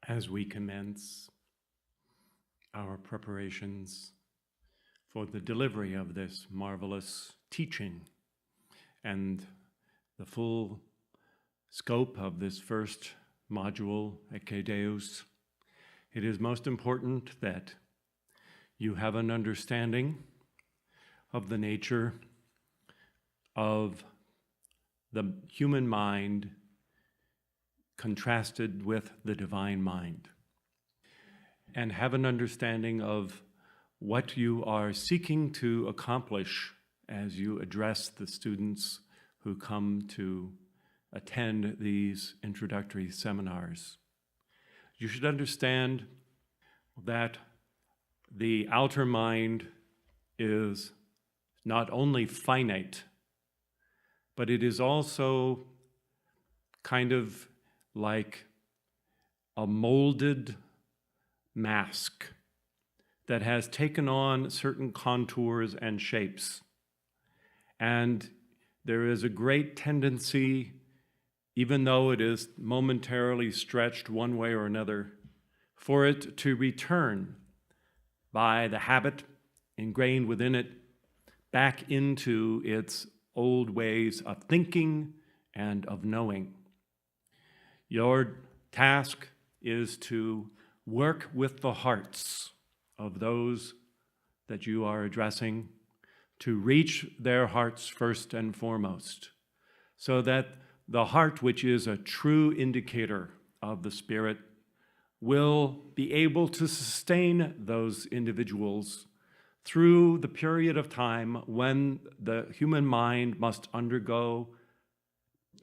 as we commence our preparations for the delivery of this marvelous teaching and the full scope of this first module, Ecce Deus, it is most important that you have an understanding of the nature of the human mind contrasted with the divine mind, and have an understanding of what you are seeking to accomplish as you address the students who come to attend these introductory seminars. You should understand that the outer mind is not only finite, but it is also kind of like a molded mask that has taken on certain contours and shapes. And there is a great tendency, even though it is momentarily stretched one way or another, for it to return by the habit ingrained within it back into its old ways of thinking and of knowing. Your task is to work with the hearts of those that you are addressing, to reach their hearts first and foremost, so that the heart, which is a true indicator of the Spirit, will be able to sustain those individuals through the period of time when the human mind must undergo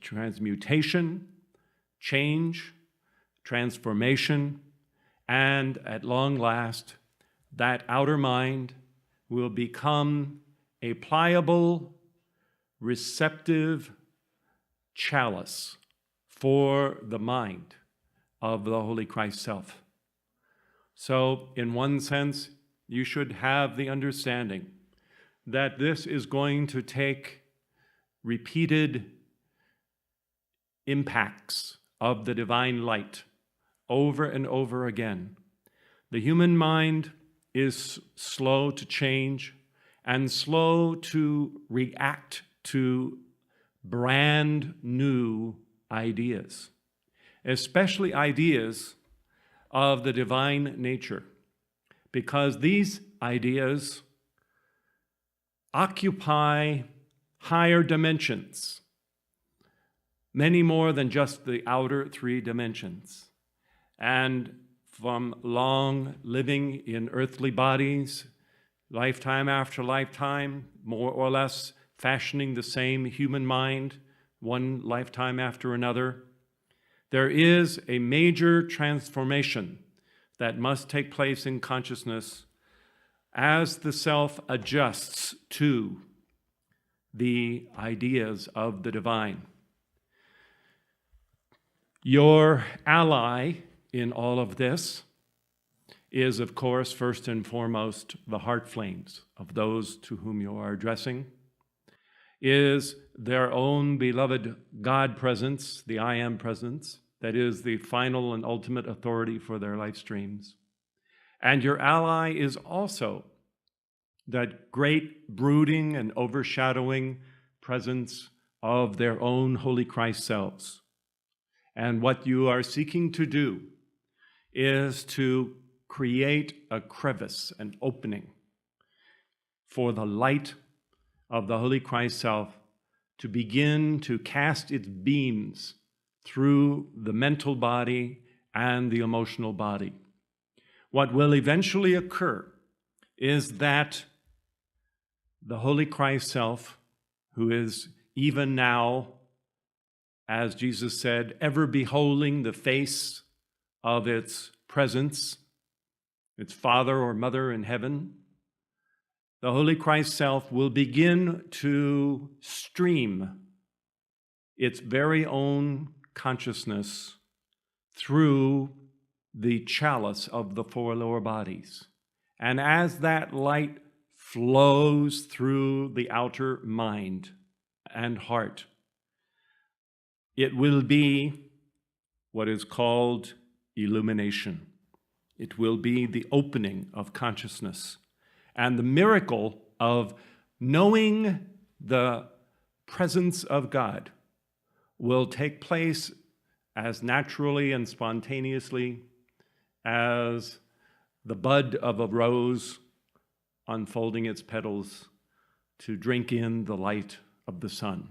transmutation, change, transformation, and at long last, that outer mind will become a pliable, receptive chalice for the mind of the Holy Christ Self. So, in one sense, you should have the understanding that this is going to take repeated impacts of the divine light over and over again. The human mind is slow to change and slow to react to brand new ideas, especially ideas of the divine nature, because these ideas occupy higher dimensions, many more than just the outer three dimensions. And from long living in earthly bodies, lifetime after lifetime, more or less fashioning the same human mind, one lifetime after another, there is a major transformation that must take place in consciousness as the self adjusts to the ideas of the divine. Your ally in all of this is, of course, first and foremost, the heart flames of those to whom you are addressing, is their own beloved God presence, the I Am presence, that is the final and ultimate authority for their life streams. And your ally is also that great brooding and overshadowing presence of their own Holy Christ selves. And what you are seeking to do is to create a crevice, an opening, for the light of the Holy Christ Self to begin to cast its beams through the mental body and the emotional body. What will eventually occur is that the Holy Christ Self, who is even now, as Jesus said, ever beholding the face of its presence, its Father or Mother in heaven, the Holy Christ Self will begin to stream its very own consciousness through the chalice of the four lower bodies. And as that light flows through the outer mind and heart, it will be what is called illumination. It will be the opening of consciousness and the miracle of knowing the presence of God will take place as naturally and spontaneously as the bud of a rose unfolding its petals to drink in the light of the sun.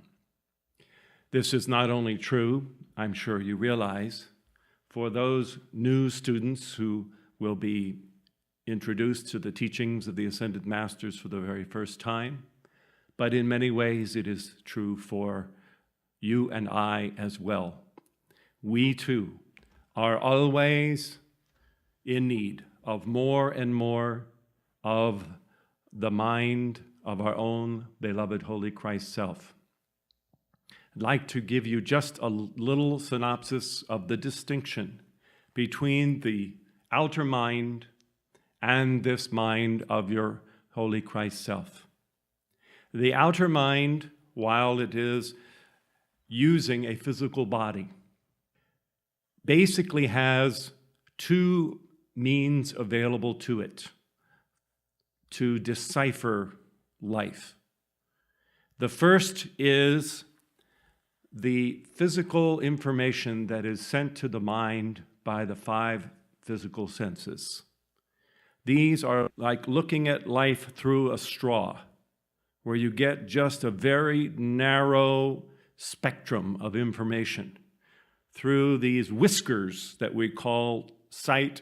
This is not only true, I'm sure you realize, for those new students who will be introduced to the teachings of the Ascended Masters for the very first time, but in many ways it is true for you and I as well. We too are always in need of more and more of the mind of our own beloved Holy Christ Self. I'd like to give you just a little synopsis of the distinction between the outer mind and this mind of your Holy Christ Self. The outer mind, while it is using a physical body, basically has two means available to it to decipher life. The first is the physical information that is sent to the mind by the five physical senses. These are like looking at life through a straw, where you get just a very narrow spectrum of information through these whiskers that we call sight,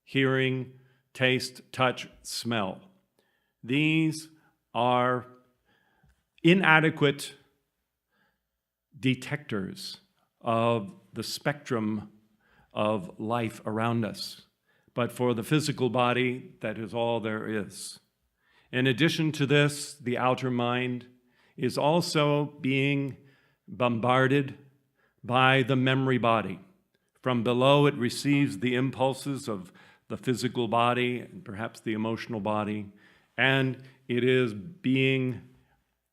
hearing, taste, touch, smell. These are inadequate detectors of the spectrum of life around us. But for the physical body, that is all there is. In addition to this, the outer mind is also being bombarded by the memory body. From below, it receives the impulses of the physical body and perhaps the emotional body, and it is being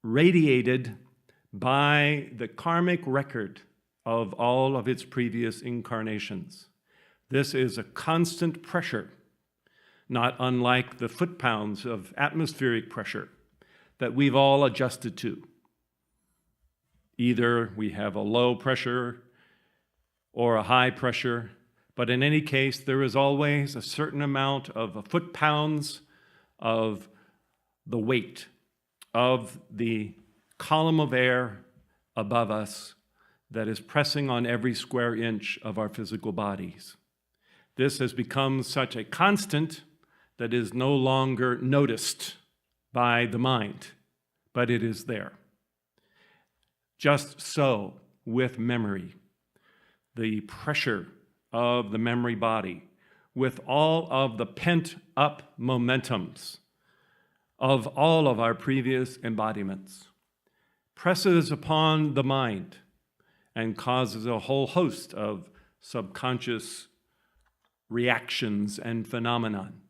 radiated by the karmic record of all of its previous incarnations. This is a constant pressure, not unlike the foot-pounds of atmospheric pressure that we've all adjusted to. Either we have a low pressure or a high pressure, but in any case, there is always a certain amount of foot-pounds of the weight of the column of air above us that is pressing on every square inch of our physical bodies. This has become such a constant that is no longer noticed by the mind, but it is there. Just so with memory, the pressure of the memory body, with all of the pent-up momentums of all of our previous embodiments, presses upon the mind and causes a whole host of subconscious reactions and phenomenon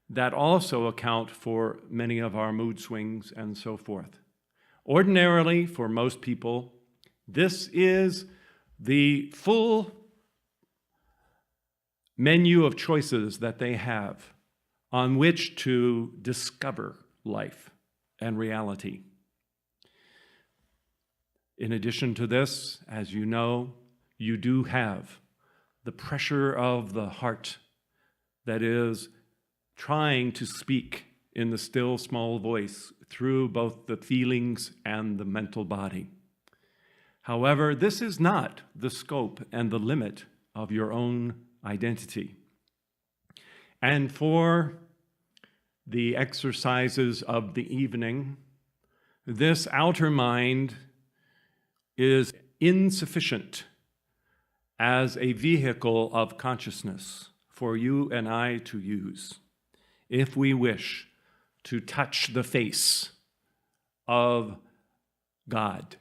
that also account for many of our mood swings and so forth. Ordinarily, for most people, this is the full menu of choices that they have on which to discover life and reality. In addition to this, as you know, you do have the pressure of the heart that is trying to speak in the still small voice through both the feelings and the mental body. However, this is not the scope and the limit of your own identity. And for the exercises of the evening, this outer mind is insufficient as a vehicle of consciousness for you and I to use if we wish to touch the face of God,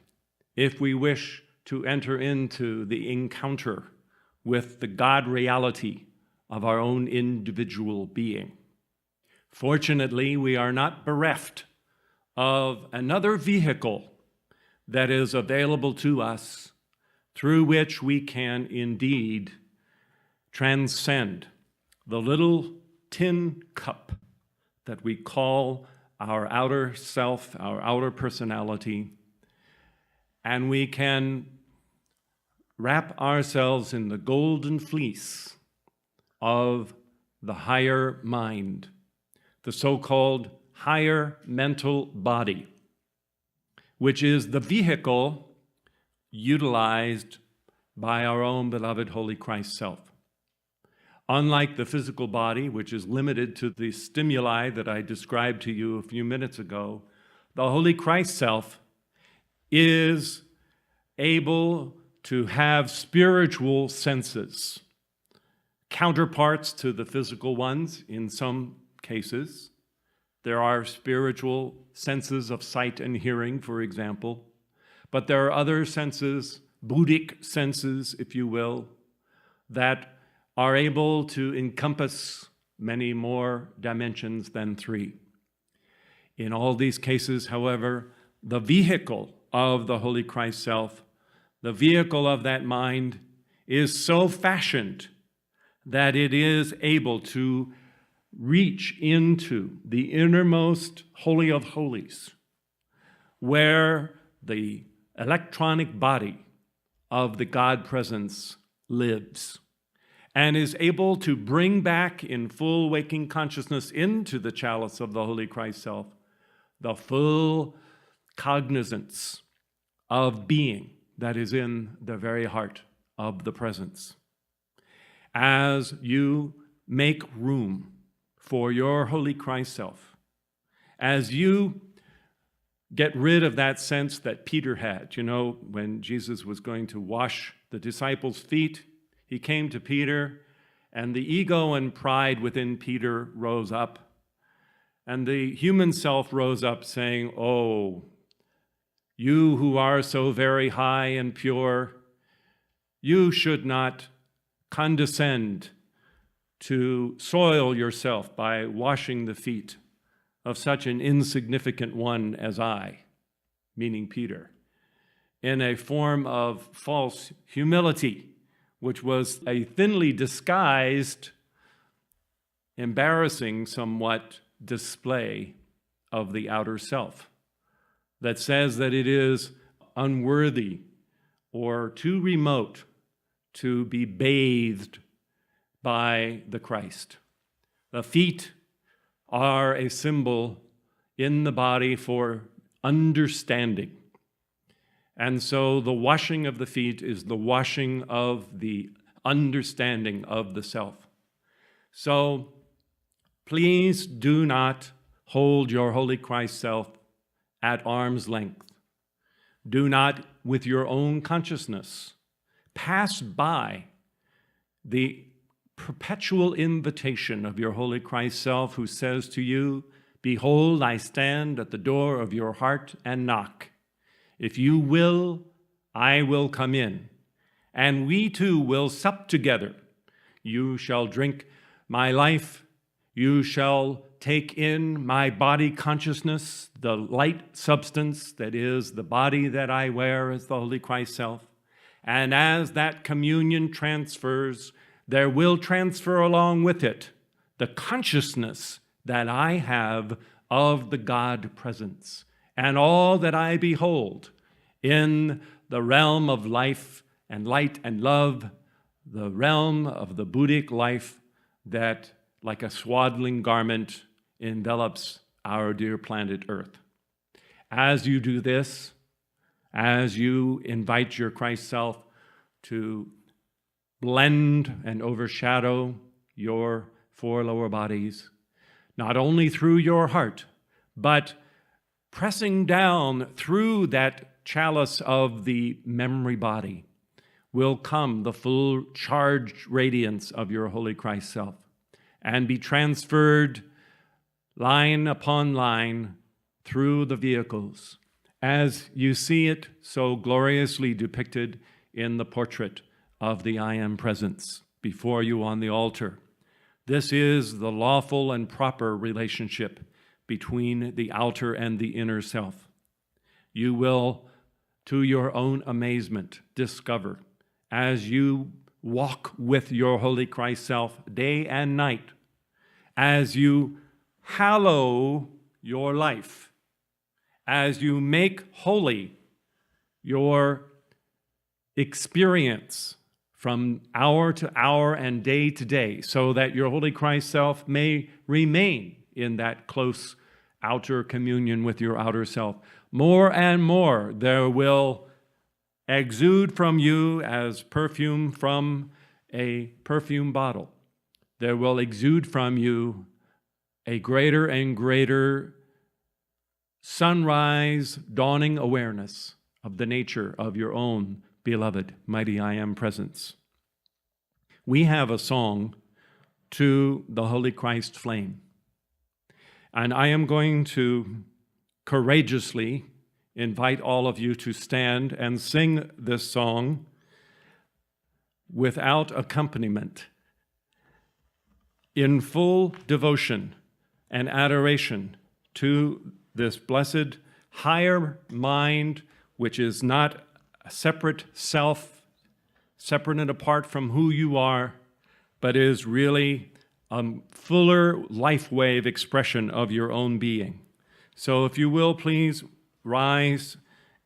if we wish to enter into the encounter with the God reality of our own individual being. Fortunately, we are not bereft of another vehicle that is available to us through which we can indeed transcend the little tin cup that we call our outer self, our outer personality, and we can wrap ourselves in the golden fleece of the higher mind, the so-called higher mental body, which is the vehicle utilized by our own beloved Holy Christ self. Unlike the physical body, which is limited to the stimuli that I described to you a few minutes ago, the Holy Christ self is able to have spiritual senses, counterparts to the physical ones in some cases. There are spiritual senses of sight and hearing, for example, but there are other senses, Buddhic senses, if you will, that are able to encompass many more dimensions than three. In all these cases, however, the vehicle of the Holy Christ self, the vehicle of that mind, is so fashioned that it is able to reach into the innermost Holy of Holies, where the electronic body of the God presence lives, and is able to bring back in full waking consciousness into the chalice of the Holy Christ self the full cognizance of being that is in the very heart of the presence. As you make room for your Holy Christ self, as you get rid of that sense that Peter had, when Jesus was going to wash the disciples' feet, he came to Peter, and the ego and pride within Peter rose up. And the human self rose up saying, "Oh, you who are so very high and pure, you should not condescend to soil yourself by washing the feet of such an insignificant one as I," meaning Peter, in a form of false humility, which was a thinly disguised, embarrassing somewhat display of the outer self that says that it is unworthy or too remote to be bathed by the Christ. The feet are a symbol in the body for understanding. And so the washing of the feet is the washing of the understanding of the self. So please do not hold your Holy Christ self at arm's length. Do not, with your own consciousness, pass by the perpetual invitation of your Holy Christ self, who says to you, "Behold, I stand at the door of your heart and knock. If you will, I will come in, and we too will sup together. You shall drink my life. You shall take in my body consciousness, the light substance that is the body that I wear as the Holy Christ self. And as that communion transfers, there will transfer along with it the consciousness that I have of the God presence, and all that I behold in the realm of life and light and love, the realm of the Buddhic life that, like a swaddling garment, envelops our dear planet Earth. As you do this, as you invite your Christ self to blend and overshadow your four lower bodies, not only through your heart, but pressing down through that chalice of the memory body, will come the full charged radiance of your Holy Christ self and be transferred line upon line through the vehicles, as you see it so gloriously depicted in the portrait of the I Am Presence before you on the altar. This is the lawful and proper relationship between the outer and the inner self. You will, to your own amazement, discover, as you walk with your Holy Christ self day and night, as you hallow your life, as you make holy your experience from hour to hour and day to day, so that your Holy Christ self may remain in that close outer communion with your outer self. More and more there will exude from you as perfume from a perfume bottle. There will exude from you a greater and greater sunrise, dawning awareness of the nature of your own beloved, mighty I Am presence. We have a song to the Holy Christ flame, and I am going to courageously invite all of you to stand and sing this song without accompaniment, in full devotion and adoration to this blessed higher mind, which is not a separate self, separate and apart from who you are, but is really a fuller life wave expression of your own being. So if you will, please rise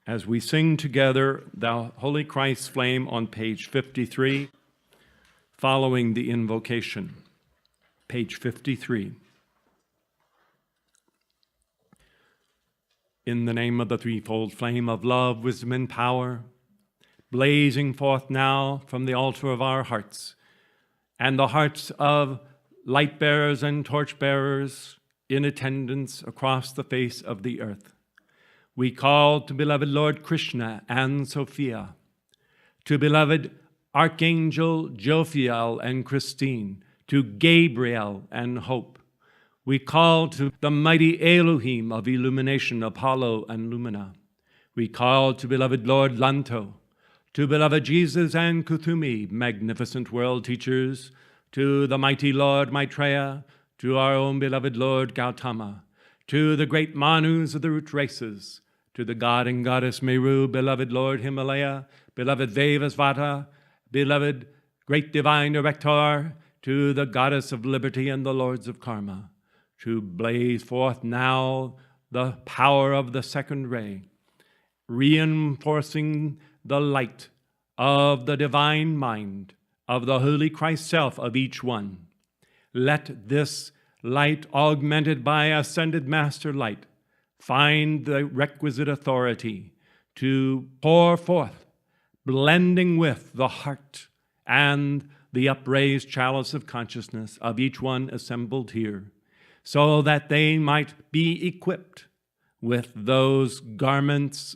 as we sing together Thou Holy Christ's Flame on page 53, following the invocation. Page 53. In the name of the threefold flame of love, wisdom, and power, blazing forth now from the altar of our hearts, and the hearts of light bearers and torch bearers in attendance across the face of the earth, we call to beloved Lord Krishna and Sophia, to beloved Archangel Jophiel and Christine, to Gabriel and Hope. We call to the mighty Elohim of illumination, Apollo and Lumina. We call to beloved Lord Lanto, to beloved Jesus and Kuthumi, magnificent world teachers, to the mighty Lord Maitreya, to our own beloved Lord Gautama, to the great Manus of the root races, to the God and Goddess Meru, beloved Lord Himalaya, beloved Vevasvata, beloved great divine director, to the Goddess of Liberty and the Lords of Karma, to blaze forth now the power of the second ray, reinforcing the light of the divine mind of the Holy Christ self of each one. Let this light, augmented by ascended master light, find the requisite authority to pour forth, blending with the heart and the upraised chalice of consciousness of each one assembled here, so that they might be equipped with those garments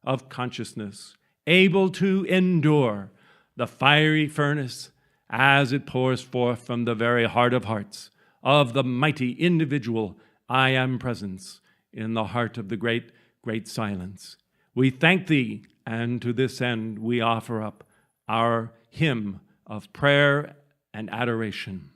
of consciousness, able to endure the fiery furnace as it pours forth from the very heart of hearts of the mighty individual I Am presence in the heart of the great, great silence. We thank Thee, and to this end we offer up our hymn of prayer and adoration.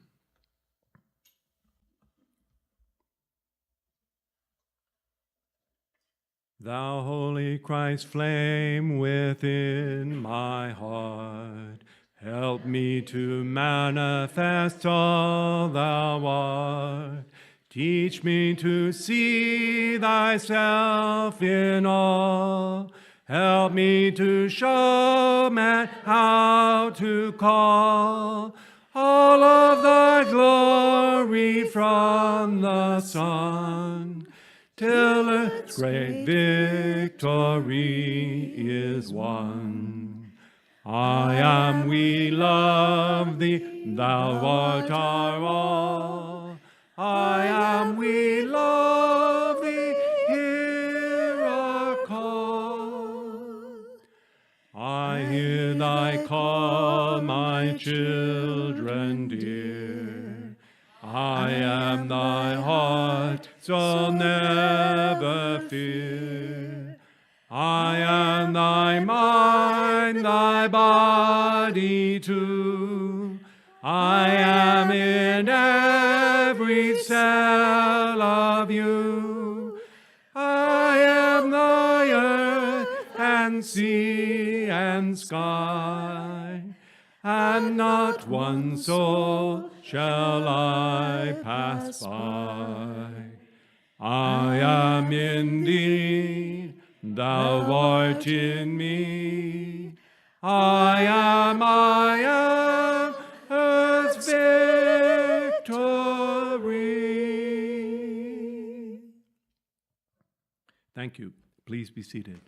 Thou Holy Christ flame within my heart, help me to manifest all Thou art. Teach me to see Thyself in all. Help me to show man how to call all of Thy glory from the sun, till its great victory is won. I am, we love Thee, Thou art our all. I am, we love Thee, hear our call. I hear Thy call, my children dear. I am Thy heart, so never fear. I am Thy mind, Thy body too. I am in every cell of you. I am Thy earth and sea and sky, and not one soul shall I pass by. I am in thee, thou art in me. I am earth's victory. Thank you. Please be seated.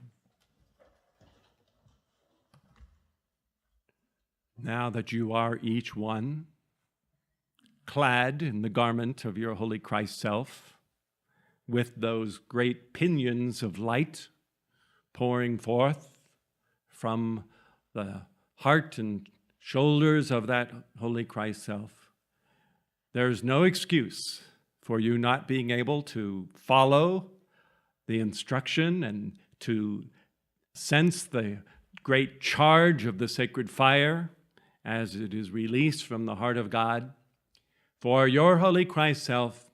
Now that you are each one clad in the garment of your holy Christ self, with those great pinions of light pouring forth from the heart and shoulders of that holy Christ self, there's no excuse for you not being able to follow the instruction and to sense the great charge of the sacred fire as it is released from the heart of God. For your holy Christ self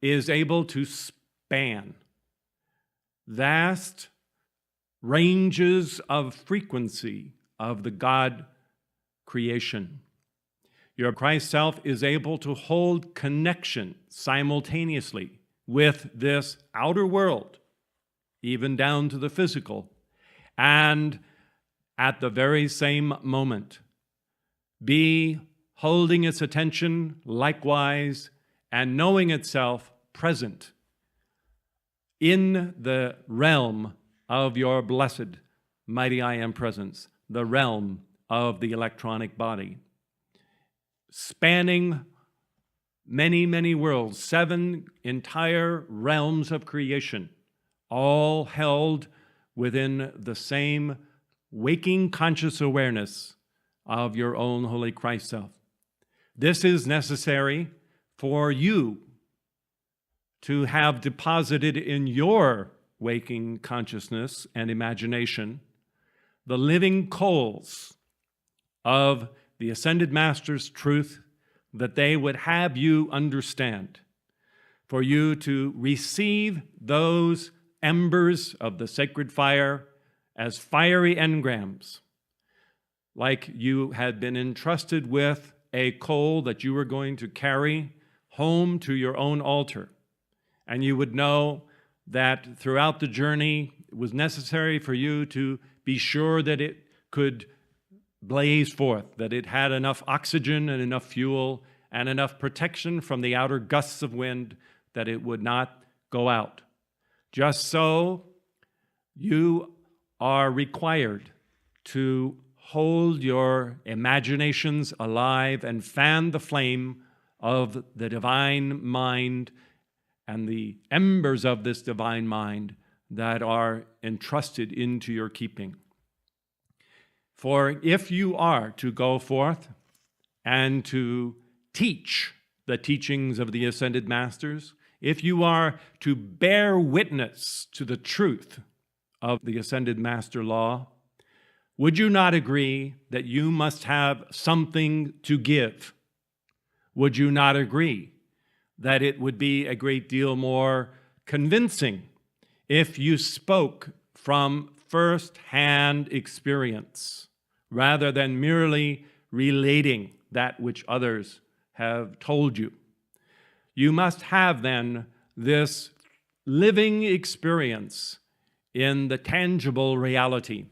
is able to span vast ranges of frequency of the God creation. Your Christ self is able to hold connection simultaneously with this outer world, even down to the physical, and at the very same moment be holding its attention likewise and knowing itself present in the realm of your blessed, mighty I Am presence, the realm of the electronic body, spanning many, many worlds, 7 entire realms of creation, all held within the same waking conscious awareness of your own holy Christ self. This is necessary for you to have deposited in your waking consciousness and imagination the living coals of the Ascended Master's truth, that they would have you understand, for you to receive those embers of the sacred fire as fiery engrams, like you had been entrusted with a coal that you were going to carry home to your own altar. And you would know that throughout the journey, it was necessary for you to be sure that it could blaze forth, that it had enough oxygen and enough fuel and enough protection from the outer gusts of wind that it would not go out. Just so, you are required to hold your imaginations alive and fan the flame of the divine mind and the embers of this divine mind that are entrusted into your keeping. For if you are to go forth and to teach the teachings of the Ascended Masters, if you are to bear witness to the truth of the Ascended Master law, would you not agree that you must have something to give? Would you not agree that it would be a great deal more convincing if you spoke from first-hand experience rather than merely relating that which others have told you? You must have then this living experience in the tangible reality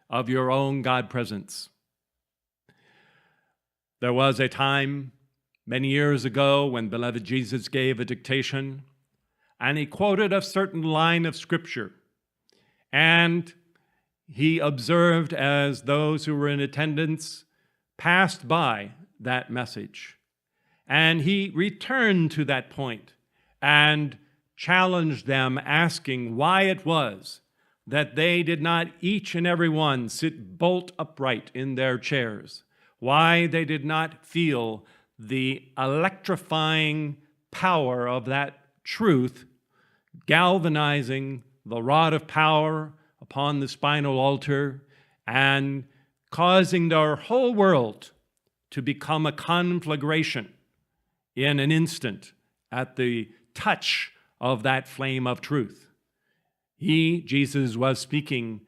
of your own God presence. There was a time many years ago when beloved Jesus gave a dictation, and he quoted a certain line of scripture, and he observed as those who were in attendance passed by that message. And he returned to that point and challenged them, asking why it was that they did not each and every one sit bolt upright in their chairs, why they did not feel the electrifying power of that truth galvanizing the rod of power upon the spinal altar and causing their whole world to become a conflagration in an instant at the touch of that flame of truth. He, Jesus, was speaking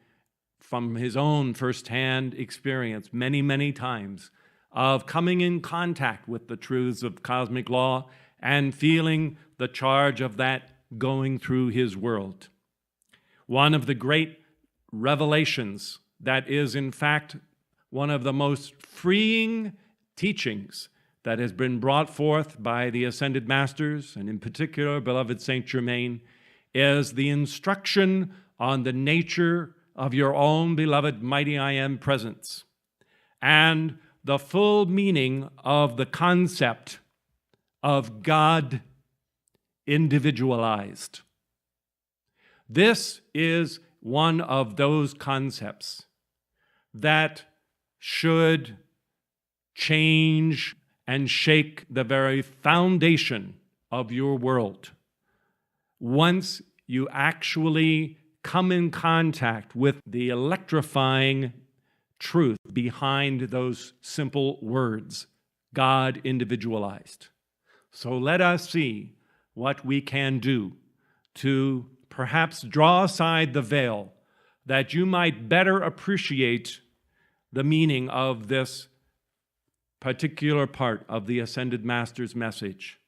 from his own firsthand experience many, many times of coming in contact with the truths of cosmic law and feeling the charge of that going through his world. One of the great revelations that is, in fact, one of the most freeing teachings that has been brought forth by the Ascended Masters, and in particular, beloved Saint Germain, is the instruction on the nature of your own beloved mighty I Am presence and the full meaning of the concept of God individualized. This is one of those concepts that should change and shake the very foundation of your world. Once you actually come in contact with the electrifying truth behind those simple words, God individualized. So let us see what we can do to perhaps draw aside the veil that you might better appreciate the meaning of this particular part of the Ascended Master's message.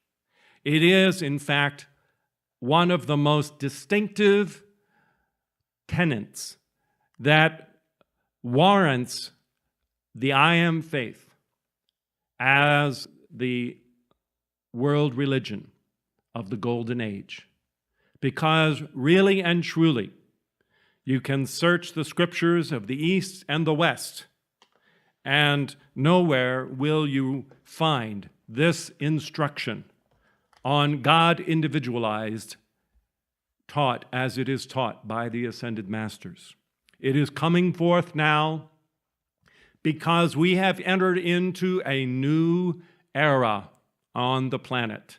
It is, in fact, one of the most distinctive tenets that warrants the I Am faith as the world religion of the Golden Age. Because really and truly, you can search the scriptures of the East and the West, and nowhere will you find this instruction on God individualized taught as it is taught by the Ascended Masters. It is coming forth now because we have entered into a new era on the planet.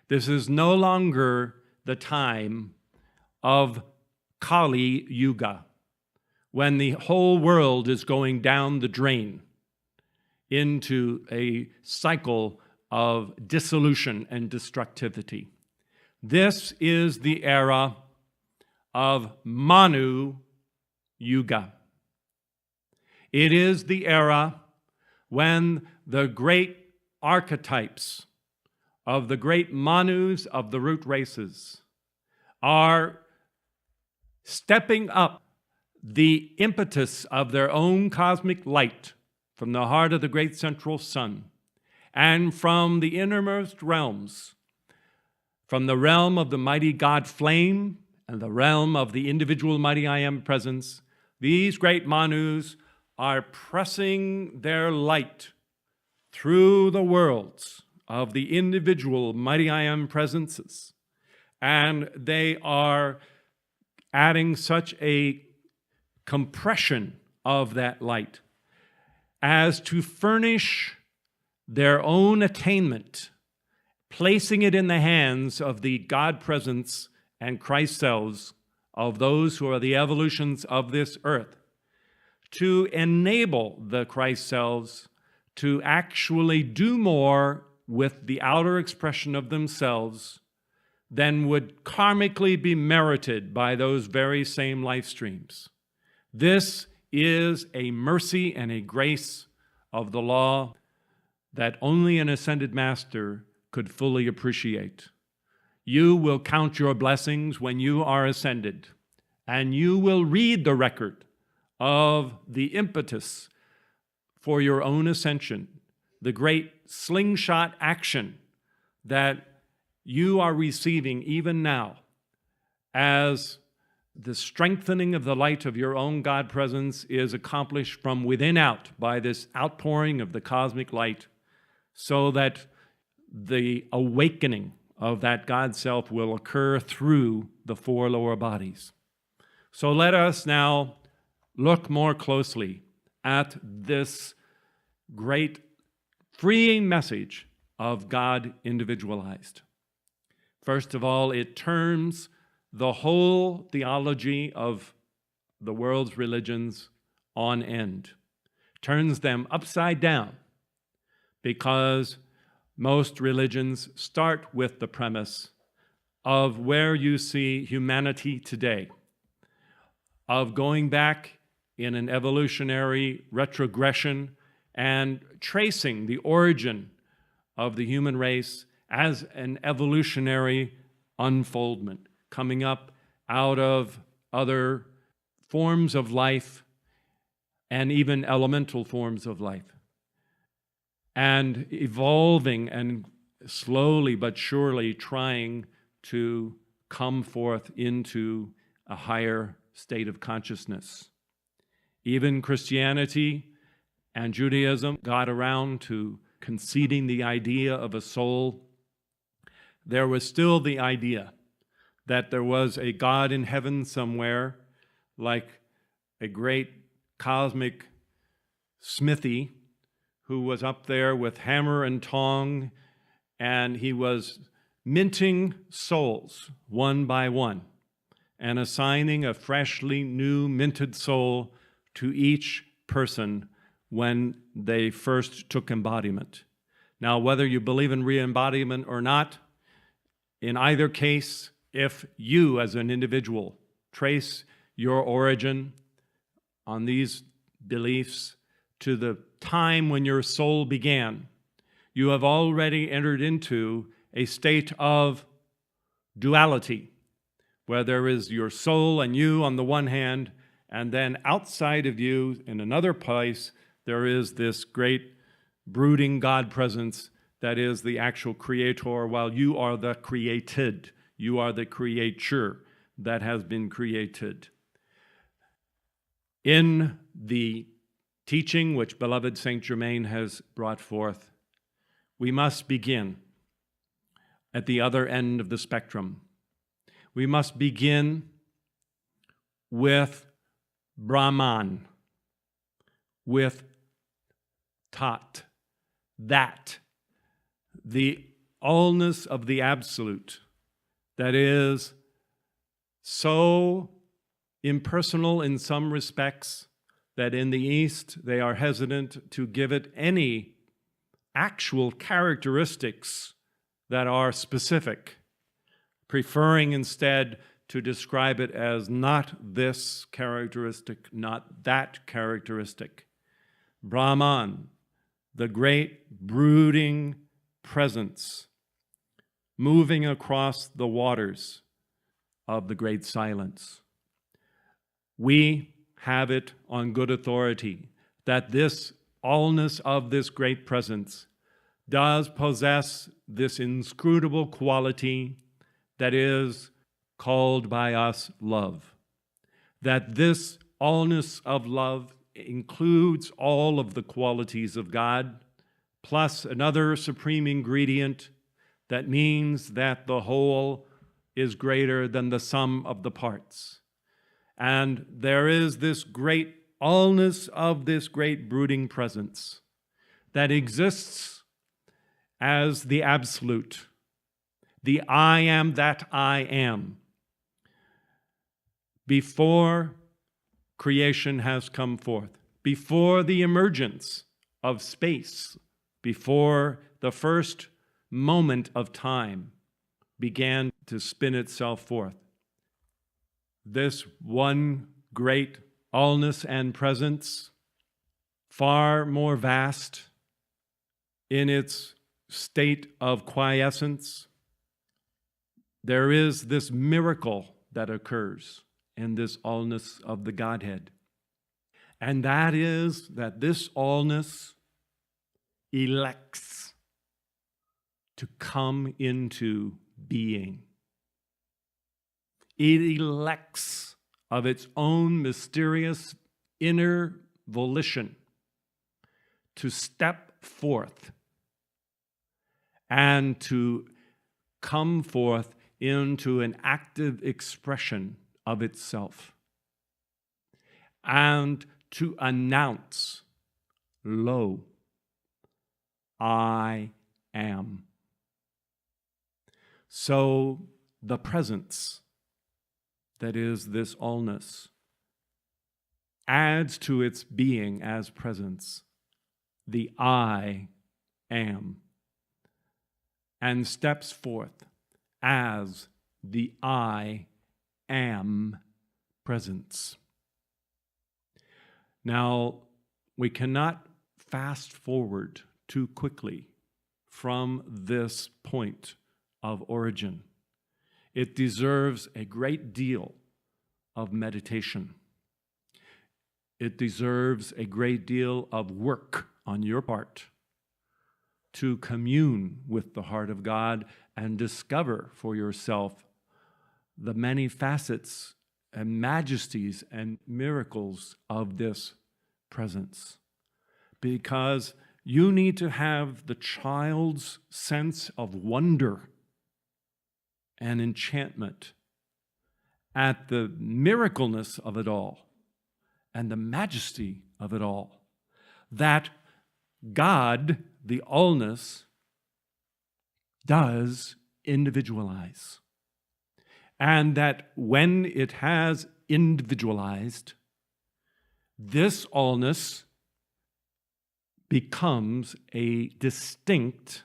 This is no longer the time of Kali Yuga, when the whole world is going down the drain into a cycle of dissolution and destructivity. This is the era of Manu Yuga. It is the era when the great archetypes of the great Manus of the root races are stepping up the impetus of their own cosmic light from the heart of the great central sun and from the innermost realms, from the realm of the mighty God flame and the realm of the individual mighty I Am presence. These great Manus are pressing their light through the worlds of the individual mighty I Am presences, and they are adding such a compression of that light as to furnish their own attainment, placing it in the hands of the God presence and Christ selves of those who are the evolutions of this earth, to enable the Christ selves to actually do more with the outer expression of themselves than would karmically be merited by those very same life streams. This is a mercy and a grace of the law that only an ascended master could fully appreciate. You will count your blessings when you are ascended, and you will read the record of the impetus for your own ascension, the great slingshot action that you are receiving even now as the strengthening of the light of your own God presence is accomplished from within out by this outpouring of the cosmic light, so that the awakening of that God self will occur through the four lower bodies. So let us now look more closely at this great freeing message of God individualized. First of all, it turns the whole theology of the world's religions on end, turns them upside down, because most religions start with the premise of where you see humanity today, of going back in an evolutionary retrogression and tracing the origin of the human race as an evolutionary unfoldment, coming up out of other forms of life and even elemental forms of life, and evolving and slowly but surely trying to come forth into a higher state of consciousness. Even Christianity and Judaism got around to conceding the idea of a soul. There was still the idea that there was a God in heaven somewhere, like a great cosmic smithy who was up there with hammer and tong, and he was minting souls one by one and assigning a freshly new minted soul to each person when they first took embodiment. Now, whether you believe in re-embodiment or not, in either case, if you as an individual trace your origin on these beliefs to the time when your soul began, you have already entered into a state of duality, where there is your soul and you on the one hand, and then outside of you, in another place, there is this great brooding God presence that is the actual creator, while you are the created. You are the creature that has been created. In the teaching which beloved Saint Germain has brought forth, we must begin at the other end of the spectrum. We must begin with Brahman, with Tat, that, the allness of the absolute, that is so impersonal in some respects that in the East they are hesitant to give it any actual characteristics that are specific, preferring instead to describe it as not this characteristic, not that characteristic. Brahman, the great brooding presence, moving across the waters of the great silence. We have it on good authority that this allness of this great presence does possess this inscrutable quality that is called by us love. That this allness of love includes all of the qualities of God, plus another supreme ingredient that means that the whole is greater than the sum of the parts. And there is this great allness of this great brooding presence that exists as the absolute, the I am that I am, before creation has come forth, before the emergence of space, before the first moment of time began to spin itself forth. This one great allness and presence, far more vast in its state of quiescence, there is this miracle that occurs in this allness of the Godhead. And that is that this allness elects to come into being. It elects of its own mysterious inner volition to step forth and to come forth into an active expression of itself and to announce, lo, I am. So the presence that is this allness adds to its being as presence the I am, and steps forth as the I am presence. Now, we cannot fast forward too quickly from this point of origin. It deserves a great deal of meditation. It deserves a great deal of work on your part to commune with the heart of God and discover for yourself the many facets and majesties and miracles of this presence. Because you need to have the child's sense of wonder and enchantment at the miracleness of it all and the majesty of it all, that God, the allness, does individualize. And that when it has individualized, this allness becomes a distinct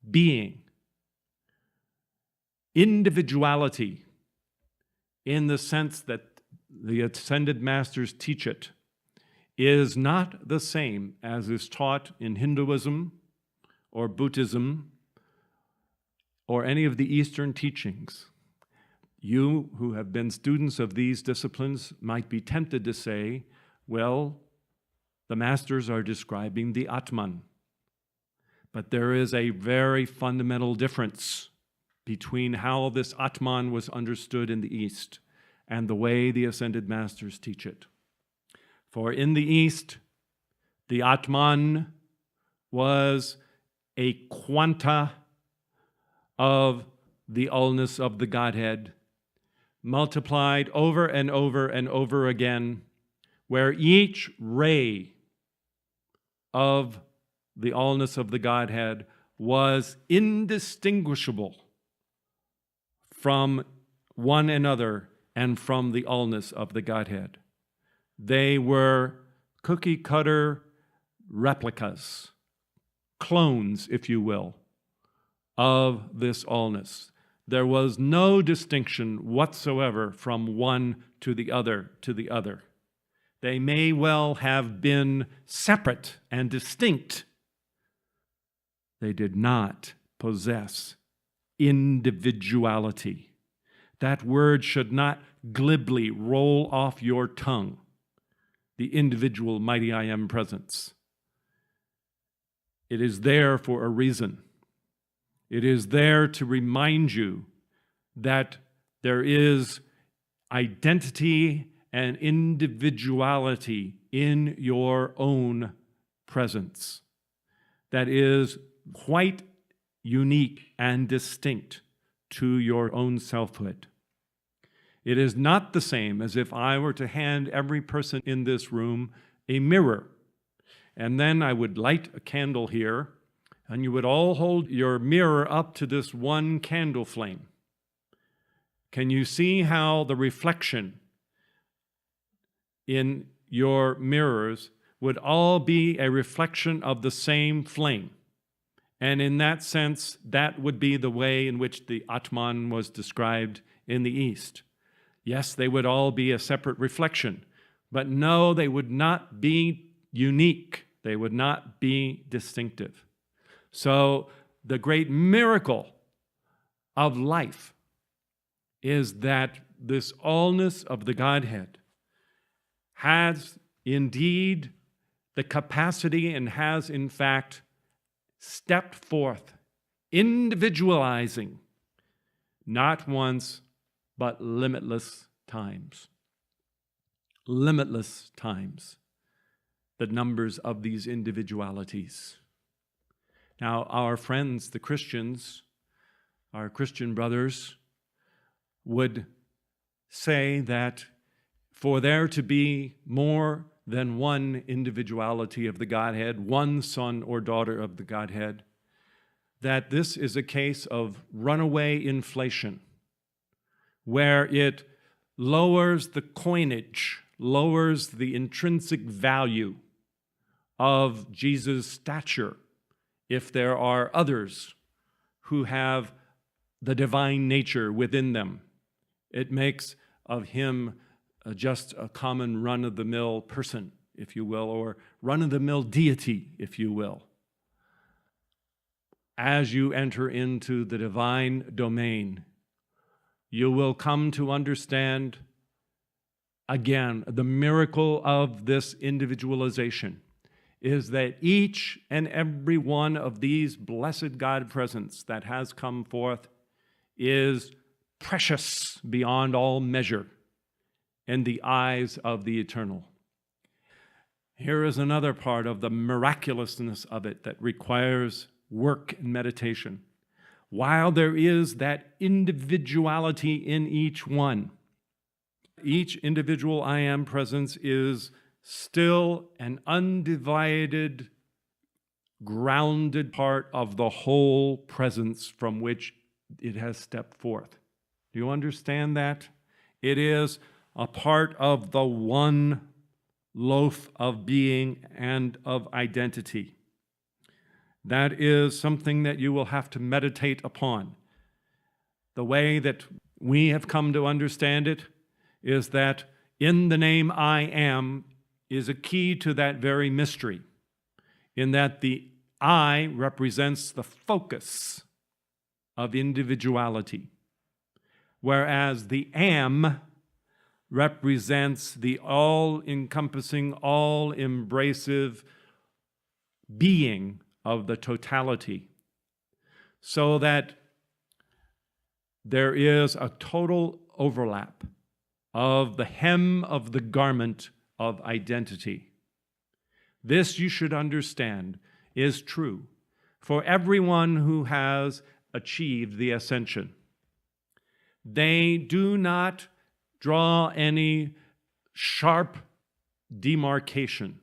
being. Individuality, in the sense that the ascended masters teach it, is not the same as is taught in Hinduism or Buddhism or any of the Eastern teachings. You who have been students of these disciplines might be tempted to say, well, the masters are describing the Atman. But there is a very fundamental difference between how this Atman was understood in the East and the way the ascended masters teach it. For in the East, the Atman was a quanta of the allness of the Godhead, multiplied over and over and over again, where each ray of the allness of the Godhead was indistinguishable from one another and from the allness of the Godhead. They were cookie-cutter replicas, clones, if you will, of this allness. There was no distinction whatsoever from one to the other They may well have been separate and distinct. They did not possess individuality. That word should not glibly roll off your tongue. The individual mighty I am presence. It is there for a reason. It is there to remind you that there is identity and individuality in your own presence that is quite unique and distinct to your own selfhood. It is not the same as if I were to hand every person in this room a mirror, and then I would light a candle here, and you would all hold your mirror up to this one candle flame. Can you see how the reflection in your mirrors would all be a reflection of the same flame? And in that sense, that would be the way in which the Atman was described in the East. Yes, they would all be a separate reflection, but no, they would not be unique. They would not be distinctive. So the great miracle of life is that this allness of the Godhead has indeed the capacity and has in fact stepped forth, individualizing, not once, but limitless times. Limitless times, the numbers of these individualities. Now, our friends, the Christians, our Christian brothers, would say that for there to be more than one individuality of the Godhead, one son or daughter of the Godhead, that this is a case of runaway inflation, where it lowers the coinage, lowers the intrinsic value of Jesus' stature if there are others who have the divine nature within them. It makes of him just a common run-of-the-mill person, if you will, or run-of-the-mill deity, if you will. As you enter into the divine domain, you will come to understand, again, the miracle of this individualization is that each and every one of these blessed God presence that has come forth is precious beyond all measure in the eyes of the eternal. Here is another part of the miraculousness of it that requires work and meditation. While there is that individuality in each one, each individual I am presence is still an undivided, grounded part of the whole presence from which it has stepped forth. Do you understand that? It is a part of the one loaf of being and of identity. That is something that you will have to meditate upon. The way that we have come to understand it is that in the name I am is a key to that very mystery, in that the I represents the focus of individuality, whereas the am represents the all-encompassing, all-embracive being of the totality, so that there is a total overlap of the hem of the garment of identity. This, you should understand, is true for everyone who has achieved the ascension. They do not draw any sharp demarcation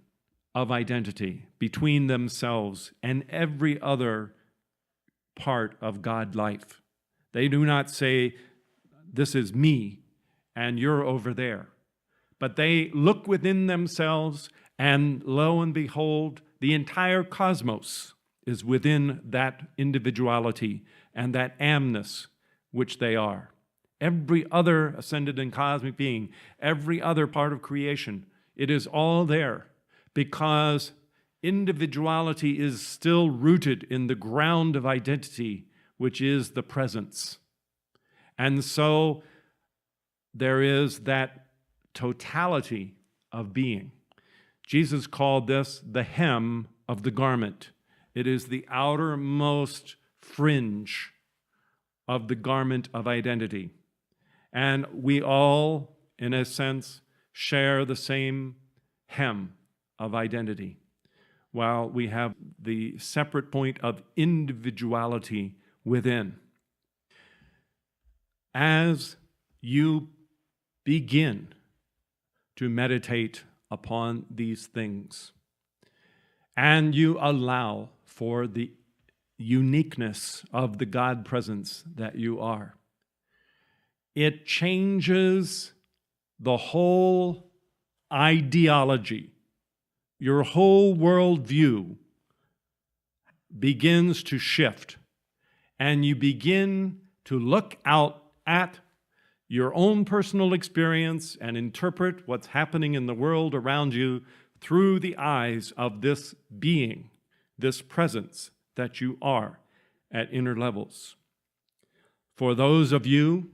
of identity between themselves and every other part of God life. They do not say, this is me and you're over there. But they look within themselves, and lo and behold, the entire cosmos is within that individuality and that amness which they are. Every other ascended and cosmic being, every other part of creation, it is all there, because individuality is still rooted in the ground of identity, which is the presence. And so there is that totality of being. Jesus called this the hem of the garment. It is the outermost fringe of the garment of identity. And we all, in a sense, share the same hem of identity, while we have the separate point of individuality within. As you begin to meditate upon these things, and you allow for the uniqueness of the God presence that you are, it changes the whole ideology. Your whole worldview begins to shift, and you begin to look out at your own personal experience and interpret what's happening in the world around you through the eyes of this being, this presence that you are at inner levels. For those of you,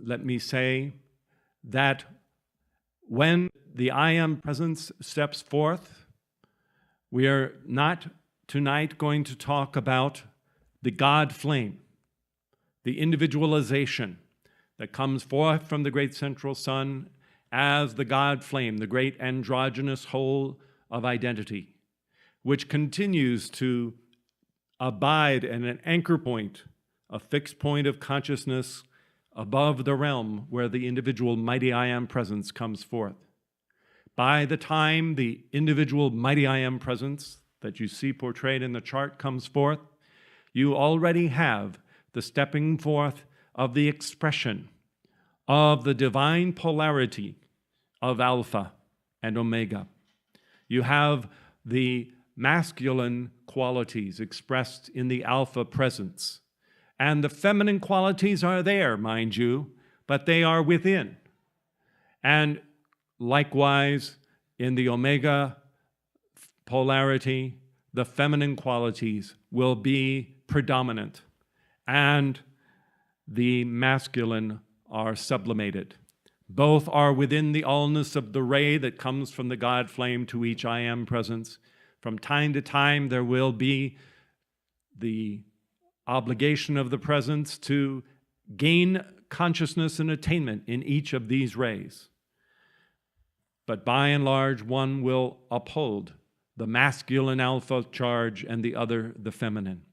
let me say that when the I am presence steps forth, we are not tonight going to talk about the God flame, the individualization that comes forth from the great central sun as the God flame, the great androgynous whole of identity, which continues to abide at an anchor point, a fixed point of consciousness above the realm where the individual mighty I am presence comes forth. By the time the individual mighty I am presence that you see portrayed in the chart comes forth, you already have the stepping forth of the expression of the divine polarity of Alpha and Omega. You have the masculine qualities expressed in the Alpha presence. And the feminine qualities are there, mind you, but they are within. And likewise, in the omega polarity, the feminine qualities will be predominant, and the masculine are sublimated. Both are within the allness of the ray that comes from the God flame to each I am presence. From time to time, there will be the obligation of the presence to gain consciousness and attainment in each of these rays. But by and large, one will uphold the masculine alpha charge and the other the feminine.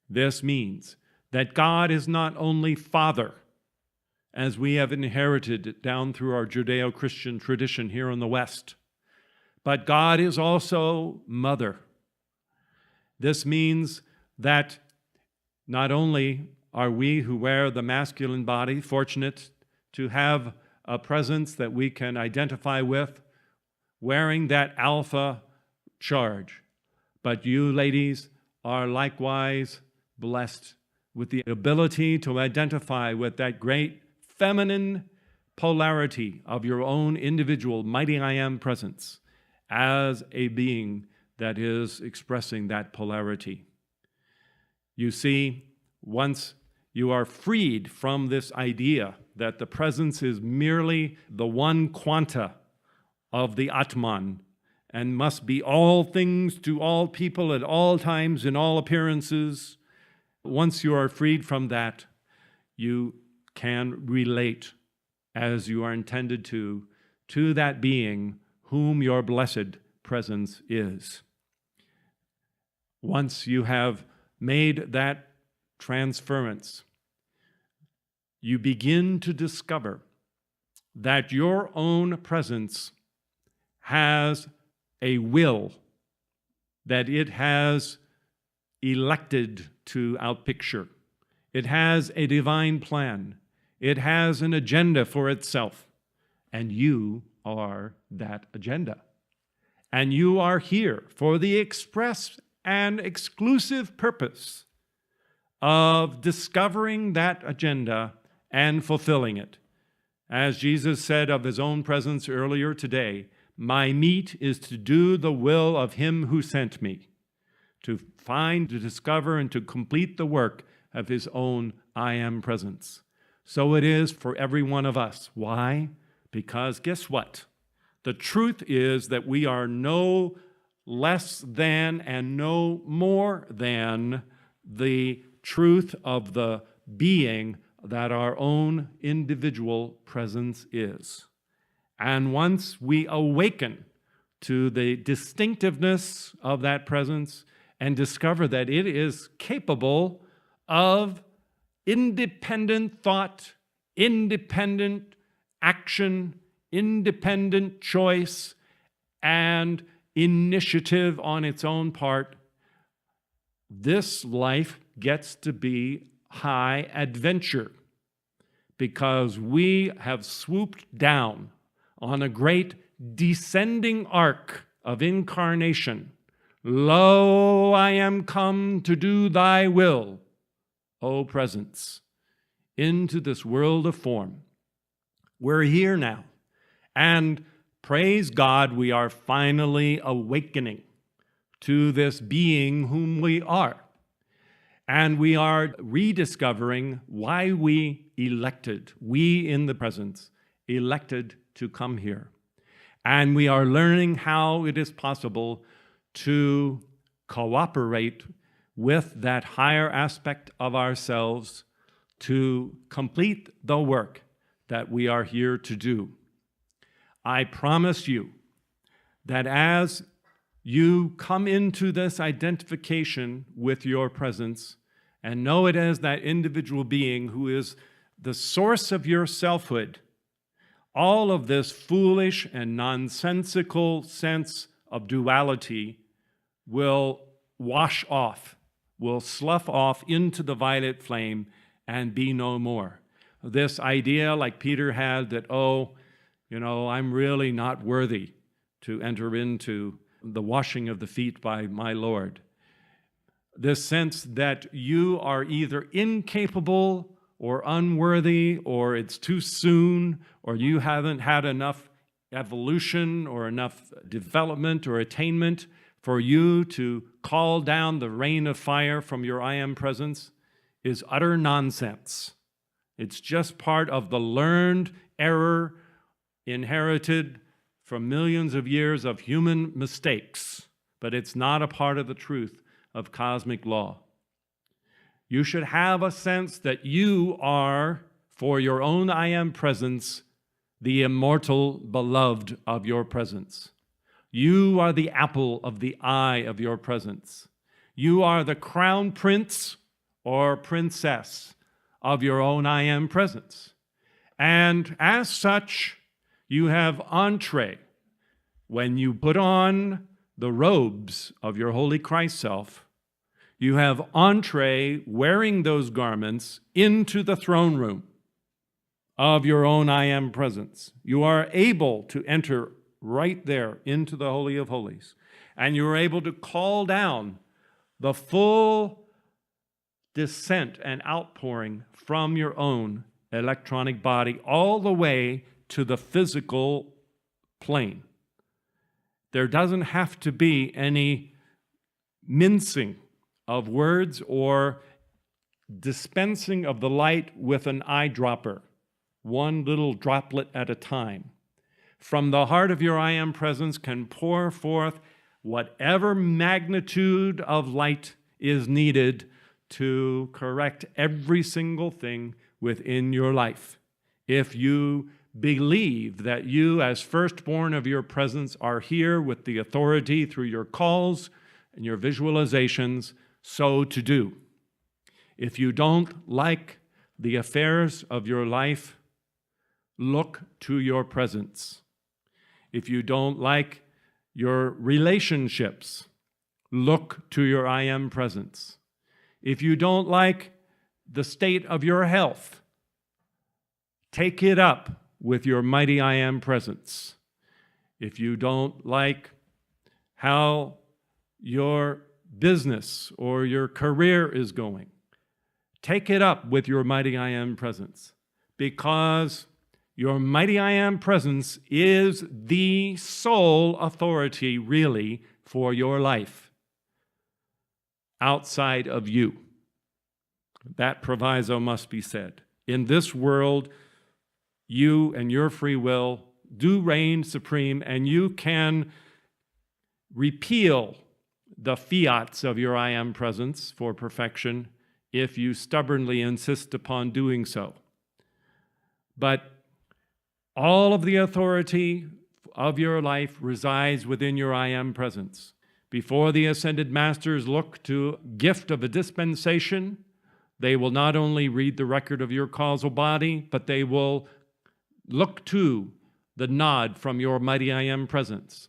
This means that God is not only Father, as we have inherited down through our Judeo-Christian tradition here in the West, but God is also Mother. This means that not only are we who wear the masculine body fortunate to have a presence that we can identify with, wearing that alpha charge, but you ladies are likewise blessed with the ability to identify with that great feminine polarity of your own individual mighty I am presence as a being that is expressing that polarity. You see, once you are freed from this idea that the presence is merely the one quanta of the Atman and must be all things to all people at all times in all appearances, once you are freed from that, you can relate as you are intended to that being whom your blessed presence is. Once you have made that transference, you begin to discover that your own presence has a will that it has elected to outpicture. It has a divine plan. It has an agenda for itself, and you are that agenda. And you are here for the express and exclusive purpose of discovering that agenda and fulfilling it. As Jesus said of his own presence earlier today, my meat is to do the will of him who sent me, to find, to discover, and to complete the work of his own I am presence. So it is for every one of us. Why? Because guess what? The truth is that we are no less than and no more than the truth of the being that our own individual presence is. And once we awaken to the distinctiveness of that presence and discover that it is capable of independent thought, independent action, independent choice, and initiative on its own part, this life gets to be high adventure because we have swooped down on a great descending arc of incarnation. Lo, I am come to do thy will, O presence, into this world of form. We're here now, and praise God, we are finally awakening to this being whom we are. And we are rediscovering why we in the presence, elected to come here. And we are learning how it is possible to cooperate with that higher aspect of ourselves to complete the work that we are here to do. I promise you that as you come into this identification with your presence and know it as that individual being who is the source of your selfhood, all of this foolish and nonsensical sense of duality will wash off, will slough off into the violet flame and be no more. This idea, like Peter had, that, I'm really not worthy to enter into the washing of the feet by my Lord. This sense that you are either incapable or unworthy, or it's too soon, or you haven't had enough evolution or enough development or attainment for you to call down the rain of fire from your I am presence is utter nonsense. It's just part of the learned error inherited from millions of years of human mistakes, but it's not a part of the truth of cosmic law. You should have a sense that you are, for your own I am presence, the immortal beloved of your presence. You are the apple of the eye of your presence. You are the crown prince or princess of your own I am presence. And as such, you have entree. When you put on the robes of your holy Christ self, you have entree wearing those garments into the throne room of your own I am presence. You are able to enter right there into the Holy of Holies, and you are able to call down the full descent and outpouring from your own electronic body all the way to the physical plane. There doesn't have to be any mincing of words or dispensing of the light with an eyedropper, one little droplet at a time. From the heart of your I am presence can pour forth whatever magnitude of light is needed to correct every single thing within your life. If you believe that you, as firstborn of your presence, are here with the authority through your calls and your visualizations, so to do. If you don't like the affairs of your life, look to your presence. If you don't like your relationships, look to your I am presence. If you don't like the state of your health, take it up with your mighty I am presence. If you don't like how your business or your career is going, take it up with your mighty I am presence, because your mighty I am presence is the sole authority really for your life outside of you. That proviso must be said. In this world, you and your free will do reign supreme, and you can repeal the fiats of your I am presence for perfection if you stubbornly insist upon doing so. But all of the authority of your life resides within your I am presence. Before the ascended masters look to gift of a dispensation, they will not only read the record of your causal body, but they will look to the nod from your mighty I am presence.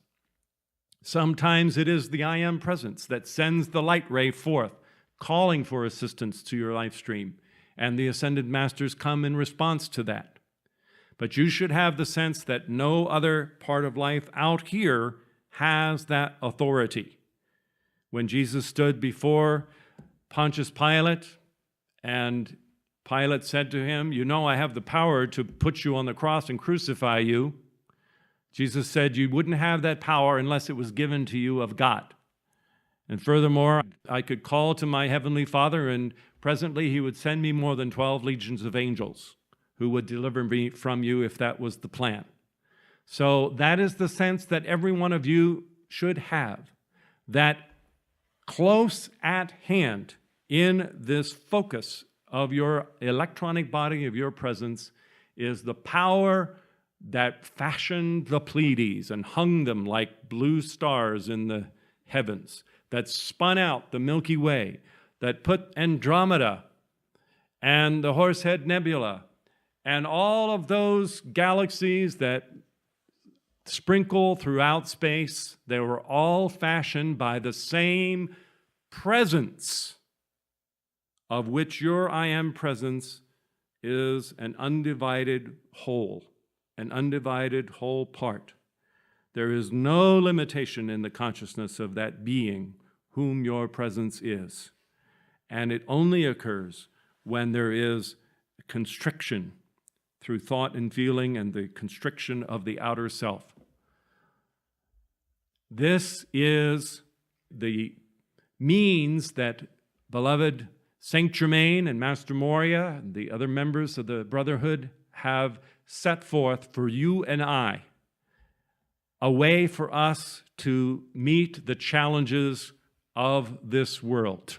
Sometimes it is the I am presence that sends the light ray forth, calling for assistance to your life stream, and the ascended masters come in response to that. But you should have the sense that no other part of life out here has that authority. When Jesus stood before Pontius Pilate, and Pilate said to him, "You know I have the power to put you on the cross and crucify you." Jesus said, "You wouldn't have that power unless it was given to you of God. And furthermore, I could call to my heavenly Father, and presently he would send me more than 12 legions of angels who would deliver me from you if that was the plan." So that is the sense that every one of you should have, that close at hand in this focus of your electronic body of your presence is the power that fashioned the Pleiades and hung them like blue stars in the heavens, that spun out the Milky Way, that put Andromeda and the Horsehead Nebula and all of those galaxies that sprinkle throughout space. They were all fashioned by the same presence of which your I am presence is an undivided whole part. There is no limitation in the consciousness of that being whom your presence is. And it only occurs when there is constriction through thought and feeling and the constriction of the outer self. This is the means that beloved Saint Germain and Master Moria and the other members of the Brotherhood have set forth for you and I, a way for us to meet the challenges of this world.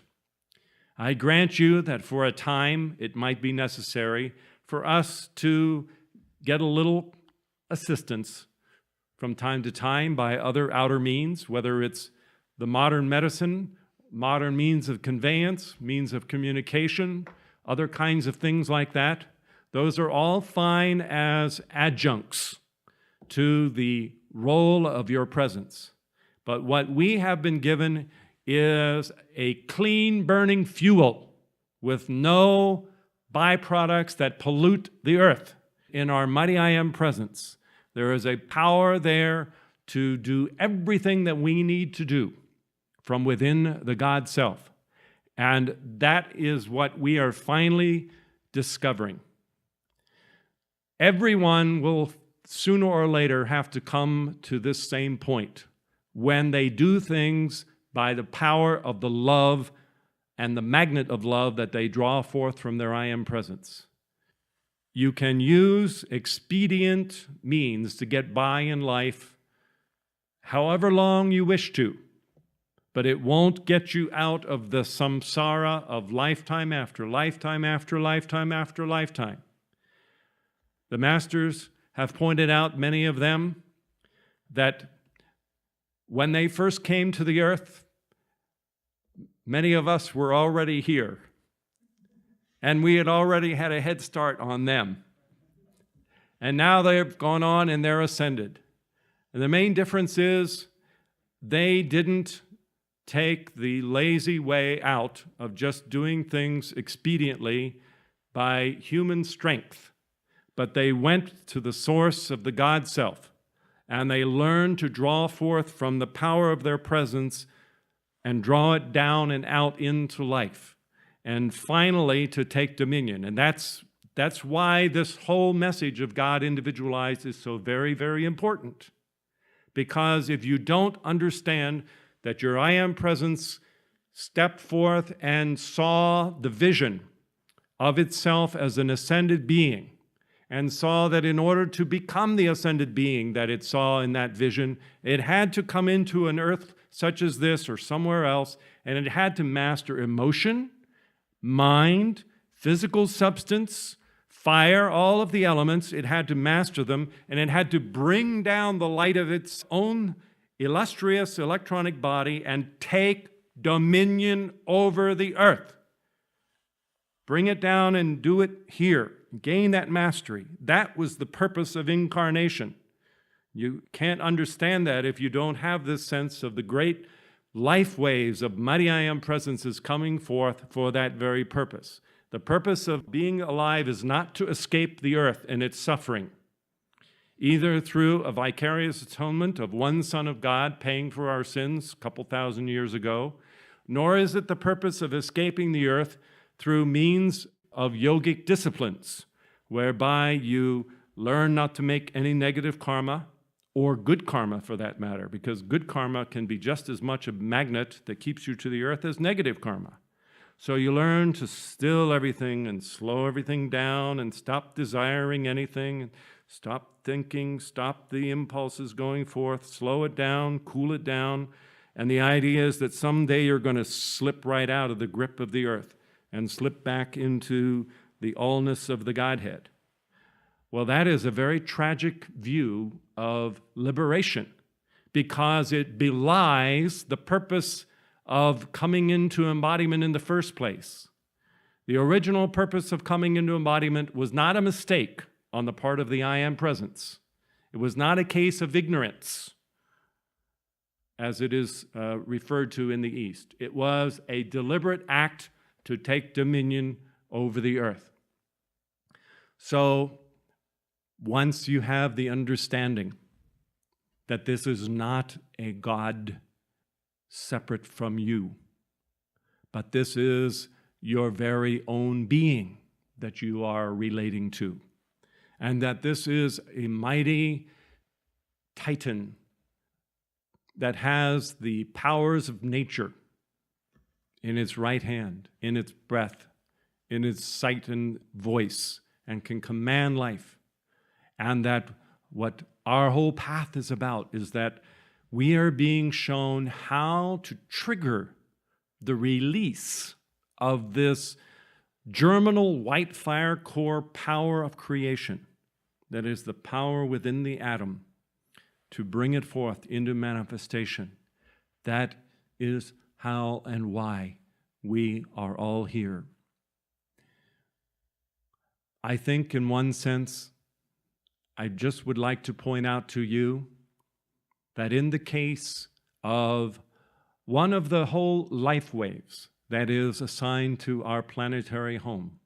I grant you that for a time it might be necessary for us to get a little assistance from time to time by other outer means, whether it's the modern medicine, modern means of conveyance, means of communication, other kinds of things like that. Those are all fine as adjuncts to the role of your presence. But what we have been given is a clean burning fuel with no byproducts that pollute the earth. In our mighty I Am presence, there is a power there to do everything that we need to do from within the God self. And that is what we are finally discovering. Everyone will sooner or later have to come to this same point when they do things by the power of the love and the magnet of love that they draw forth from their I Am presence. You can use expedient means to get by in life however long you wish to, but it won't get you out of the samsara of lifetime after lifetime after lifetime after lifetime. The masters have pointed out, many of them, that when they first came to the earth, many of us were already here, and we had already had a head start on them. And now they've gone on and they're ascended. And the main difference is they didn't take the lazy way out of just doing things expediently by human strength, but they went to the source of the God self, and they learned to draw forth from the power of their presence and draw it down and out into life, and finally to take dominion. And that's why this whole message of God Individualized is so very, very important. Because if you don't understand that your I Am presence stepped forth and saw the vision of itself as an ascended being, and saw that in order to become the ascended being that it saw in that vision, it had to come into an earth such as this or somewhere else, and it had to master emotion, mind, physical substance, fire, all of the elements. It had to master them, and it had to bring down the light of its own illustrious electronic body and take dominion over the earth. Bring it down and do it here. Gain that mastery. That was the purpose of incarnation. You can't understand that if you don't have this sense of the great life waves of mighty I Am presences coming forth for that very purpose. The purpose of being alive is not to escape the earth and its suffering, either through a vicarious atonement of one Son of God paying for our sins a couple thousand years ago, nor is it the purpose of escaping the earth through means of yogic disciplines, whereby you learn not to make any negative karma, or good karma for that matter, because good karma can be just as much a magnet that keeps you to the earth as negative karma. So you learn to still everything and slow everything down and stop desiring anything, and stop thinking, stop the impulses going forth, slow it down, cool it down. And the idea is that someday you're going to slip right out of the grip of the earth and slip back into the allness of the Godhead. Well, that is a very tragic view of liberation, because it belies the purpose of coming into embodiment in the first place. The original purpose of coming into embodiment was not a mistake on the part of the I Am presence. It was not a case of ignorance, as it is referred to in the East. It was a deliberate act to take dominion over the earth. So, once you have the understanding that this is not a God separate from you, but this is your very own being that you are relating to, and that this is a mighty titan that has the powers of nature in its right hand, in its breath, in its sight and voice, and can command life. And that what our whole path is about is that we are being shown how to trigger the release of this germinal white fire core power of creation, that is the power within the atom, to bring it forth into manifestation. That is how and why we are all here. I think in one sense, I just would like to point out to you that in the case of one of the whole life waves that is assigned to our planetary home,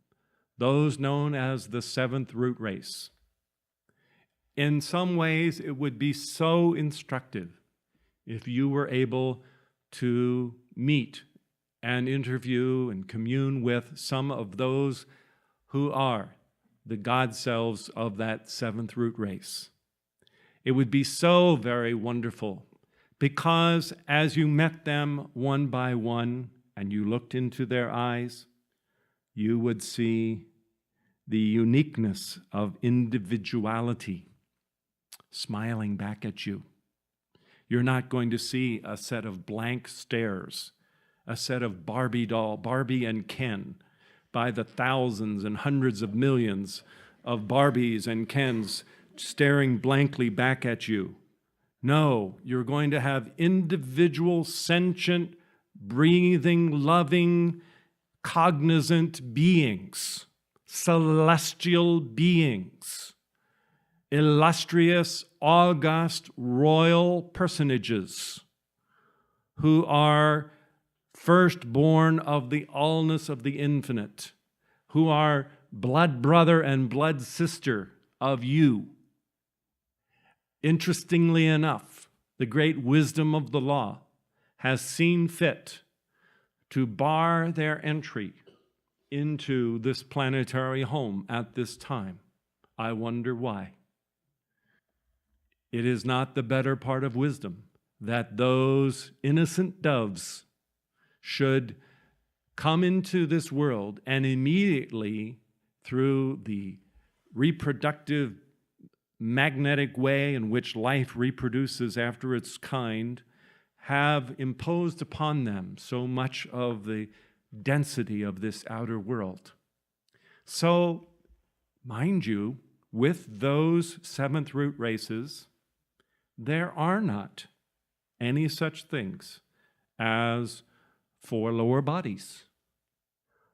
those known as the seventh root race, in some ways it would be so instructive if you were able to meet and interview and commune with some of those who are the God selves of that seventh root race. It would be so very wonderful, because as you met them one by one and you looked into their eyes, you would see the uniqueness of individuality smiling back at you. You're not going to see a set of blank stares, a set of Barbie and Ken, by the thousands and hundreds of millions of Barbies and Kens staring blankly back at you. No, you're going to have individual, sentient, breathing, loving, cognizant beings, celestial beings, illustrious, august, royal personages who are firstborn of the allness of the infinite, who are blood brother and blood sister of you. Interestingly enough, the great wisdom of the law has seen fit to bar their entry into this planetary home at this time. I wonder why. It is not the better part of wisdom that those innocent doves should come into this world and immediately, through the reproductive magnetic way in which life reproduces after its kind, have imposed upon them so much of the density of this outer world. So, mind you, with those seventh root races, there are not any such things as four lower bodies.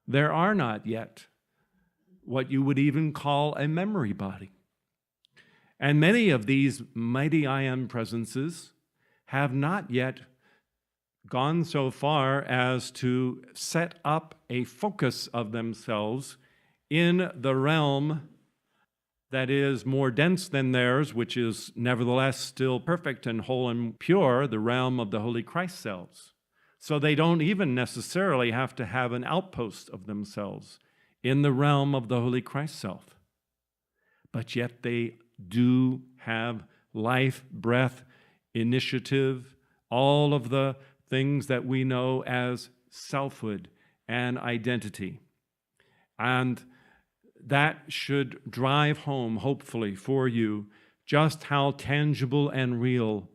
There are not yet what you would even call a memory body. And many of these mighty I Am presences have not yet gone so far as to set up a focus of themselves in the realm that is more dense than theirs, which is nevertheless still perfect and whole and pure, the realm of the Holy Christ selves. So they don't even necessarily have to have an outpost of themselves in the realm of the Holy Christ self. But yet they do have life, breath, initiative, all of the things that we know as selfhood and identity. And that should drive home, hopefully, for you just how tangible and real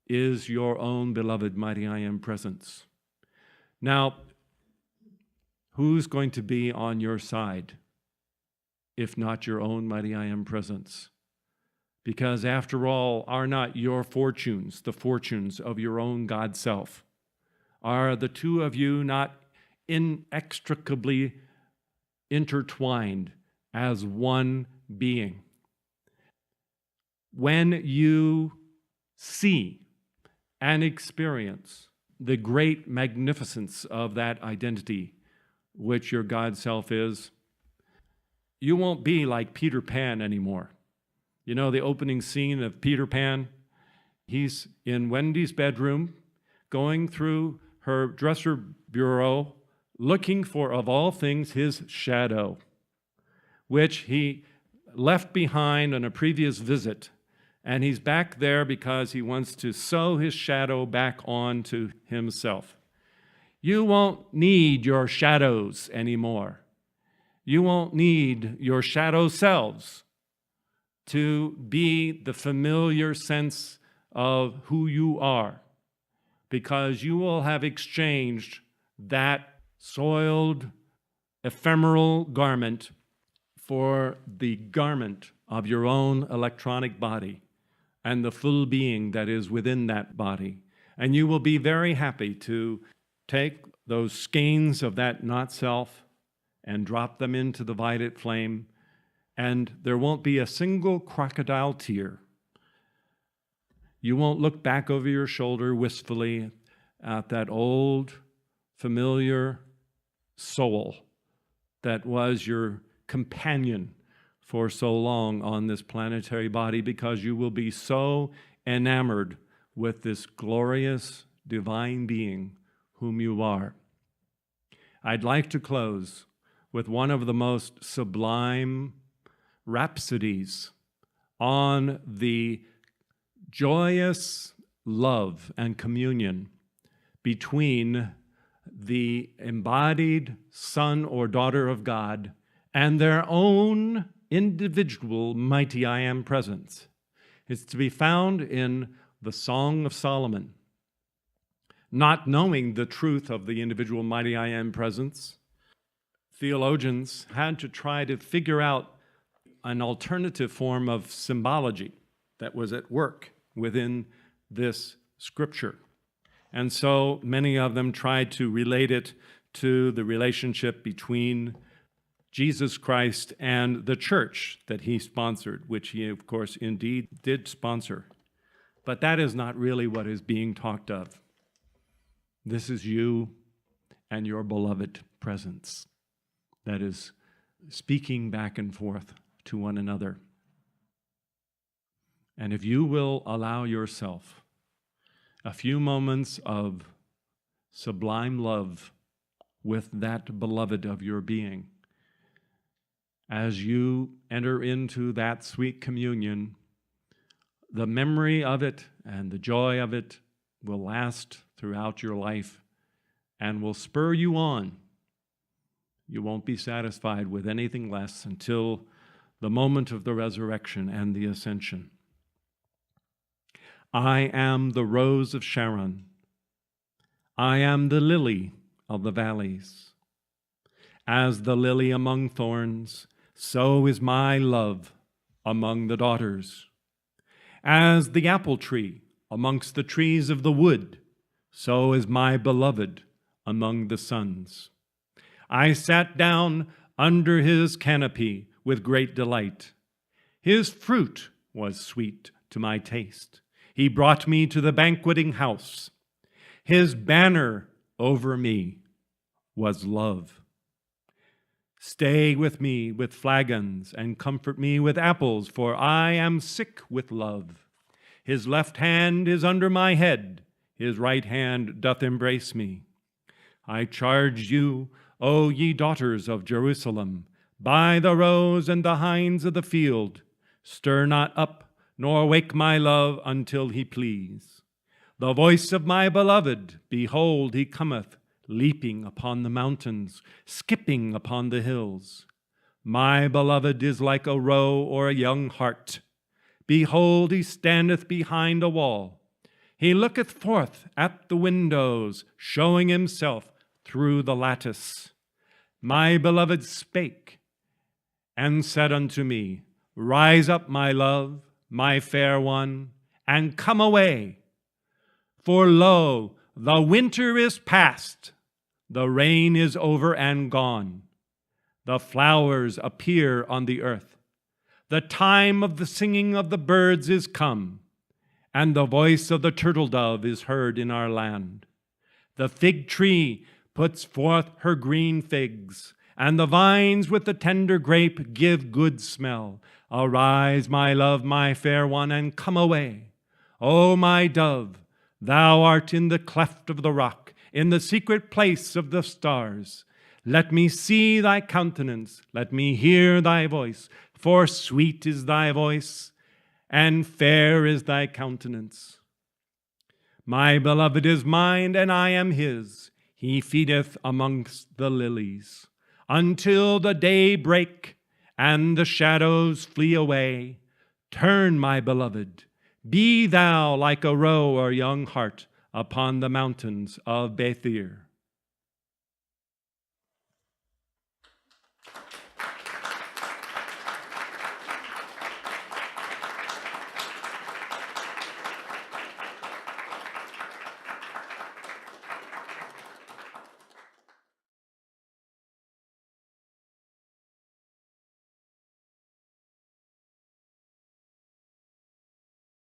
is your own beloved mighty I Am presence. Now, who's going to be on your side, if not your own mighty I Am presence? Because after all, are not your fortunes the fortunes of your own God self? Are the two of you not inextricably intertwined as one being? When you see and experience the great magnificence of that identity, which your God self is, you won't be like Peter Pan anymore. You know the opening scene of Peter Pan? He's in Wendy's bedroom, going through her dresser bureau, looking for, of all things, his shadow, which he left behind on a previous visit, and he's back there because he wants to sew his shadow back onto himself. You won't need your shadows anymore. You won't need your shadow selves to be the familiar sense of who you are, because you will have exchanged that soiled, ephemeral garment for the garment of your own electronic body and the full being that is within that body. And you will be very happy to take those skeins of that not-self and drop them into the violet flame, and there won't be a single crocodile tear. You won't look back over your shoulder wistfully at that old, familiar soul that was your companion for so long on this planetary body, because you will be so enamored with this glorious divine being whom you are. I'd like to close with one of the most sublime rhapsodies on the joyous love and communion between the embodied son or daughter of God and their own individual mighty I Am presence. It's to be found in the Song of Solomon. Not knowing the truth of the individual mighty I Am presence, theologians had to try to figure out an alternative form of symbology that was at work within this scripture. And so many of them tried to relate it to the relationship between Jesus Christ and the church that he sponsored, which he, of course, indeed did sponsor. But that is not really what is being talked of. This is you and your beloved presence that is speaking back and forth to one another. And if you will allow yourself a few moments of sublime love with that beloved of your being, as you enter into that sweet communion, the memory of it and the joy of it will last throughout your life and will spur you on. You won't be satisfied with anything less until the moment of the resurrection and the ascension. I am the rose of Sharon. I am the lily of the valleys. As the lily among thorns, so is my love among the daughters. As the apple tree amongst the trees of the wood, so is my beloved among the sons. I sat down under his canopy with great delight. His fruit was sweet to my taste. He brought me to the banqueting house. His banner over me was love. Stay with me with flagons and comfort me with apples, for I am sick with love. His left hand is under my head. His right hand doth embrace me. I charge you, O ye daughters of Jerusalem, by the roes and the hinds of the field, stir not up, nor wake my love until he please. The voice of my beloved, behold, he cometh, leaping upon the mountains, skipping upon the hills. My beloved is like a roe or a young hart. Behold, he standeth behind a wall. He looketh forth at the windows, showing himself through the lattice. My beloved spake, and said unto me, Rise up, my love, my fair one, and come away. For lo, the winter is past, the rain is over and gone. The flowers appear on the earth. The time of the singing of the birds is come, and the voice of the turtle dove is heard in our land. The fig tree puts forth her green figs, and the vines with the tender grape give good smell. Arise, my love, my fair one, and come away. O my dove, thou art in the cleft of the rock, in the secret place of the stars. Let me see thy countenance, let me hear thy voice, for sweet is thy voice, and fair is thy countenance. My beloved is mine, and I am his. He feedeth amongst the lilies, until the day break, and the shadows flee away. Turn, my beloved, be thou like a roe or young hart upon the mountains of Bether.